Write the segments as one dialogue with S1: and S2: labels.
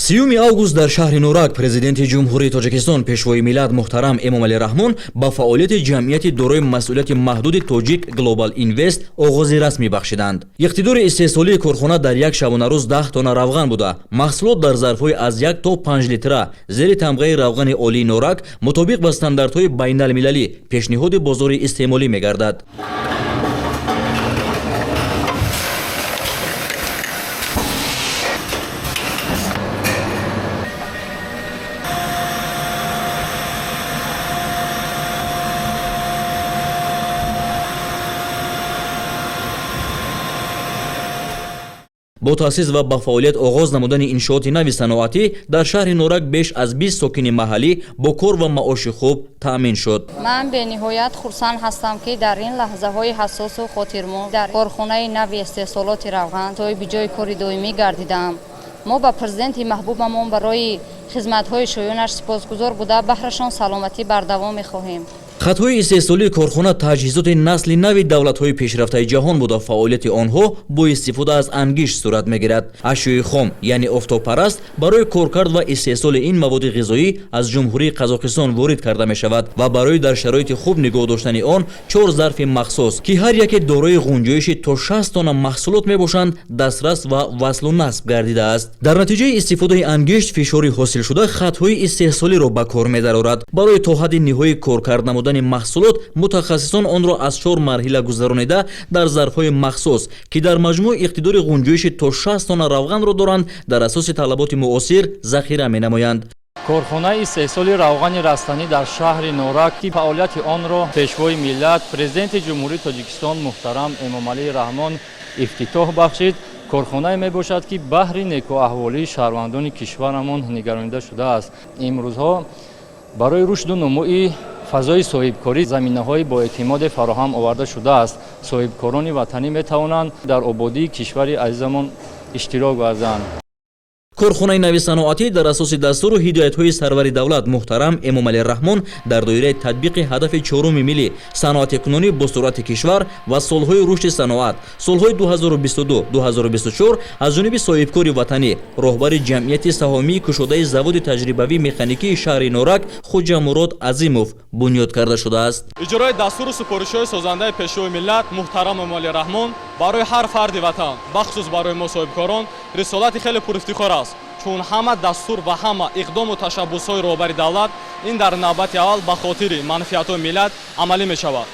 S1: 3 август дар шаҳри Нурак президенти ҷумҳурии Тоҷикистон пешвои миллат муҳтарам Эмомалӣ Раҳмон ба фаъолияти ҷамъияти дорои масъулияти маҳдуди Тоҷик Global Invest оғози расмӣ бахшиданд. Иқтидори истеҳсолии корхона дар як шабонарӯз 10 тонна равған буда, маҳсулот дар зарфҳои аз 1 то 5 литра зери тамғаи равғани олии Нурак мутобиқ ба стандартҳои байналмилалӣ пешниҳоди бозори истеъмолӣ мегардад. бо таъсис ва ба фаъолият оғоз намудани иншооти нави саноатӣ дар шаҳри Нурак беш аз 20 сокини маҳаллӣ бо кор ва маоши хуб таъмин шуд.
S2: ман бениҳоят хурсанд ҳастам ки дар ин лаҳзаҳои ҳассосу хотирмон дар корхонаи нави истеҳсолоти равған тои биҷои кори доимӣ гардидам. мо ба президенти маҳбубамон барои хизматҳои шоёнаш сипосгузор буда баҳрашон саломатӣ бардавом мехоҳем.
S1: хатҳои истеҳсолии корхона таҷҳизоти насли нави давлатҳои пешрафтаи ҷаҳон буда фаъолияти онҳо бо истифода аз ангишт сурат мегирад. ашёи хом яъне офтобпараст барои коркард ва истеҳсоли ин маводи ғизоӣ аз ҷумҳурии Қазоқистон ворид карда мешавад ва барои дар шароити хуб нигоҳ доштани он 4 зарфи махсус ки ҳар яке дорои ғунҷоиши то 60 тонна маҳсулот мебошанд дастрас ва васлу насб гардидааст. дар натиҷаи истифодаи ангишт фишори ҳосилшуда хатҳои истеҳсолиро ба кор медарорад. барои то ҳадди ниҳои коркард намудани маҳсулот мутахассисон онро аз 4 марҳила гузаронида дар зарфҳои махсус ки дар маҷмӯъ иқтидори ғунҷоиши то 60 тонна равғанро доранд дар асоси талаботи муосир захира менамоянд.
S3: корхонаи истеҳсоли равғани растанӣ дар шаҳри Нурак ки фаъолияти онро пешвои миллат президенти ҷумҳурии Тоҷикистон муҳтарам Эмомалӣ Раҳмон ифтитоҳ бахшид, корхонае мебошад ки баҳри некуаҳволии шаҳрвандони кишварамон нигаронида шудааст. имрӯзҳо барои рушду нумӯи фазои соҳибкорӣ заминаҳои боэътимоде фароҳам оварда шудааст. соҳибкорони ватанӣ метавонанд дар ободии кишвари азизамон иштирок варзанд.
S1: корхонаи нави саноатӣ дар асоси дастуру ҳидоятҳои сарвари давлат муҳтарам Эмомалӣ Раҳмон дар доираи татбиқи ҳадафи 4-уми миллӣ саноатикунонӣ бо суръати кишвар ва солҳои рушди саноат солҳои 2022-2024 аз ҷониби соҳибкори ватанӣ роҳбари ҷамъияти саҳомии кушодаи заводи таҷрибавии механикии шаҳри Нурак Хуҷамурод Азимов бунёд карда шудааст.
S4: иҷрои дастуру супоришҳои созандаи пешвои миллат муҳтарам Эмомалӣ Раҳмон барои ҳар фарди ватан бахусус барои мо соҳибкорон рисолати хеле пурифтихор аст, чун ҳама дастур ва ҳама иқдому ташаббусҳои роҳбари давлат ин дар навбати аввал ба хотири манфиатҳои миллат амалӣ мешавад.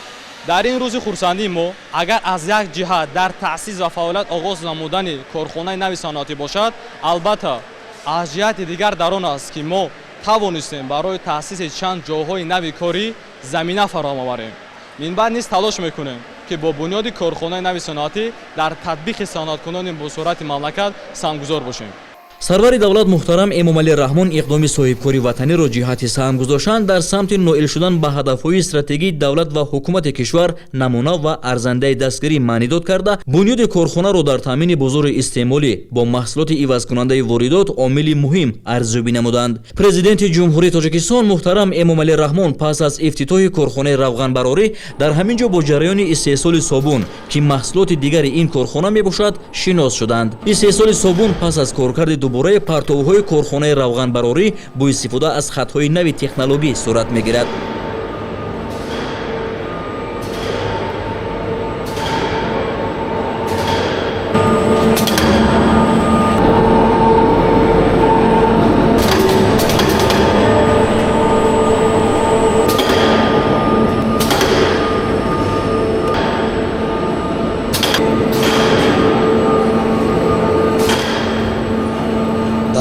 S4: дар ин рӯзи хурсандии мо агар аз як ҷиҳат дар таъсис ва фаъолият оғоз намудани корхонаи нави саноатӣ бошад, албатта аз ҷиҳати дигар дар он аст ки мо тавонистем барои таъсиси чанд ҷойҳои нави корӣ замина фароҳам оварем. минбаъд низ талош мекунем ки бо бунёди корхонаи нави саноатӣ дар татбиқи саноаткунонӣ бо суръати мамлакат самгузор бошем.
S1: сарвари давлат муҳтарам Эмомалӣ Раҳмон иқдоми соҳибкори ватаниро ҷиҳати саҳм гузоштан дар самти ноил шудан ба ҳадафҳои стратегии давлат ва ҳукумати кишвар намуна ва арзандаи дастгирӣ маънӣ дод карда бунёди корхонаро дар таъмини бозори истеъмолӣ бо маҳсулоти ивазкунандаи воридот омили муҳим арзёбӣ намуданд. президенти ҷумҳурии Тоҷикистон муҳтарам Эмомалӣ Раҳмон пас аз ифтитоҳи корхонаи равғанбарорӣ дар ҳамин ҷо бо ҷараёни истеҳсоли собун ки маҳсулоти дигари ин корхона мебошад шинос шуданд. истеҳсоли собун пас аз коркарди бораи партовҳои корхонаи равғанбарорӣ бо истифода аз хатҳои нави технологӣ сурат мегирад.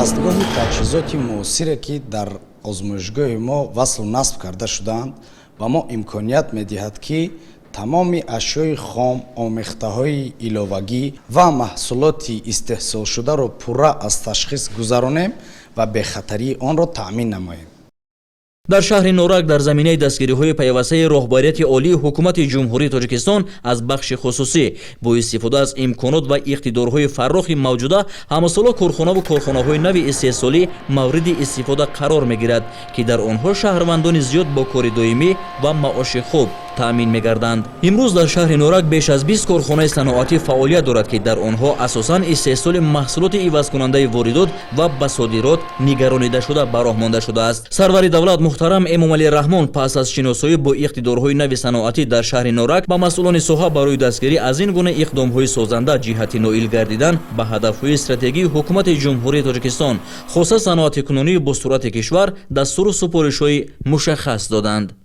S5: дастгоҳи таҷҳизоти муосире ки дар озмоишгоҳи мо васлу насб карда шуданд ба мо имконият медиҳад ки тамоми ашёи хом, омехтаҳои иловагӣ ва маҳсулоти истеҳсолшударо пурра аз ташхис гузаронем ва бехатарии онро таъмин намоем.
S1: дар шаҳри Нурак дар заминаи дастгириҳои пайвастаи роҳбарияти олии ҳукумати ҷумҳурии Тоҷикистон аз бахши хусусӣ бо истифода аз имконот ва иқтидорҳои фаррохи мавҷуда ҳамасола корхонаву корхонаҳои нави истеҳсолӣ мавриди истифода қарор мегирад ки дар онҳо шаҳрвандони зиёд бо кори доимӣ ва маоши хуб таъмин мегарданд. имрӯз дар шаҳри норак беш аз 20 корхонаи саноатӣ фаъолият дорад ки дар онҳо асосан истеҳсоли маҳсулоти ивазкунандаи воридот ва басодирот нигаронидашуда бароҳ монда шудааст. сарвари давлат муҳтарам Эмомалӣ Раҳмон пас аз шиносоӣ бо иқтидорҳои нави саноатӣ дар шаҳри норак ба масъулони соҳа барои дастгирӣ аз ин гуна иқдомҳои созанда ҷиҳати ноил гардидан ба ҳадафҳои стратегии ҳукумати ҷумҳурии Тоҷикистон хоса саноати кунонии бустурати кишвар дастуру супоришҳои мушаххас доданд.